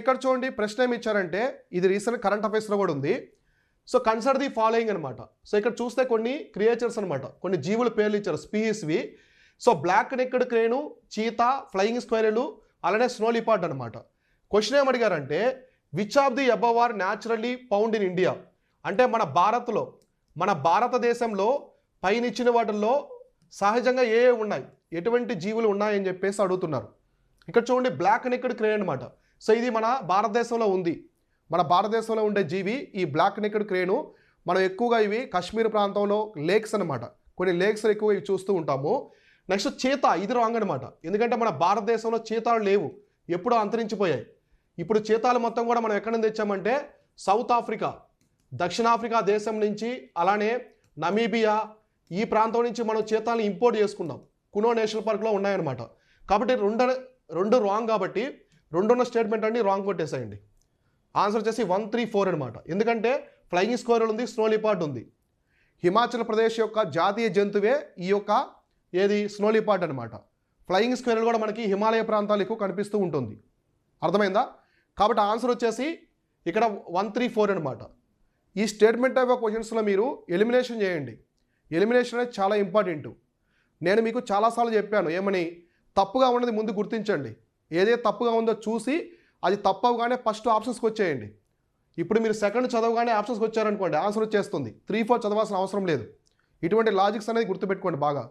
ఇక్కడ చూడండి ప్రశ్న ఏమి ఇచ్చారంటే ఇది రీసెంట్ కరెంట్ అఫైర్స్లో కూడా ఉంది. సో కన్సిడర్ ది ఫాలోయింగ్ అనమాట. సో ఇక్కడ చూస్తే కొన్ని క్రియేచర్స్ అనమాట, కొన్ని జీవుల పేర్లు ఇచ్చారు స్పీసీస్వి. So black necked crane, cheetah, flying స్క్వేరలు, అలానే స్నో లిపార్డ్ అనమాట. క్వశ్చన్ ఏమడిగారంటే which of the above are naturally found in India, అంటే మన భారతదేశంలో పైన ఇచ్చిన వాటిల్లో సహజంగా ఏ ఉన్నాయి, ఎటువంటి జీవులు ఉన్నాయని చెప్పేసి అడుగుతున్నారు. ఇక్కడ చూడండి బ్లాక్ నెక్డ్ క్రేన్ అనమాట. సో ఇది మన భారతదేశంలో ఉంది. మన భారతదేశంలో ఉండే జీవి ఈ బ్లాక్ నెక్డ్ క్రేను. మనం ఎక్కువగా ఇవి కాశ్మీర్ ప్రాంతంలో లేక్స్ అనమాట, కొన్ని లేక్స్ ఎక్కువ ఇవి చూస్తూ ఉంటాము. నెక్స్ట్ చీతా, ఇది రాంగ్ అనమాట. ఎందుకంటే మన భారతదేశంలో చీతాలు లేవు, ఎప్పుడో అంతరించిపోయాయి. ఇప్పుడు చీతాలు మొత్తం కూడా మనం ఎక్కడి నుంచి తెచ్చామంటే సౌత్ ఆఫ్రికా, దక్షిణాఫ్రికా దేశం నుంచి, అలానే నమీబియా ఈ ప్రాంతం నుంచి మనం చీతాలను ఇంపోర్ట్ చేసుకున్నాం. కునో నేషనల్ పార్క్లో ఉన్నాయన్నమాట. కాబట్టి రెండు రాంగ్, కాబట్టి రెండున్న స్టేట్మెంట్ అన్ని రాంగ్ కొట్టేసేయండి. ఆన్సర్ వచ్చేసి 1, 3, 4 అనమాట. ఎందుకంటే ఫ్లయింగ్ స్క్వేరల్ ఉంది, స్నో లిపార్డ్ ఉంది. హిమాచల్ ప్రదేశ్ యొక్క జాతీయ జంతువే ఈ యొక్క ఏది స్నో లిపార్డ్ అనమాట. ఫ్లయింగ్ స్క్వేరల్ కూడా మనకి హిమాలయ ప్రాంతాలు ఎక్కువ కనిపిస్తూ ఉంటుంది. అర్థమైందా? కాబట్టి ఆన్సర్ వచ్చేసి ఇక్కడ 1, 3, 4 అనమాట. ఈ స్టేట్మెంట్ టైప్ ఆఫ్ క్వశ్చన్స్లో మీరు ఎలిమినేషన్ చేయండి. ఎలిమినేషన్ అనేది చాలా ఇంపార్టెంట్. నేను మీకు చాలాసార్లు చెప్పాను ఏమని, తప్పుగా ఉన్నది ముందు గుర్తించండి. ఏదైతే తప్పుగా ఉందో చూసి అది తప్పవగానే ఫస్ట్ ఆప్షన్స్కి వచ్చేయండి. ఇప్పుడు మీరు సెకండ్ చదవగానే ఆప్షన్స్కి వచ్చారనుకోండి, ఆన్సర్ వచ్చేస్తుంది. 3, 4 చదవాల్సిన అవసరం లేదు. ఇటువంటి లాజిక్స్ అనేది గుర్తుపెట్టుకోండి బాగా.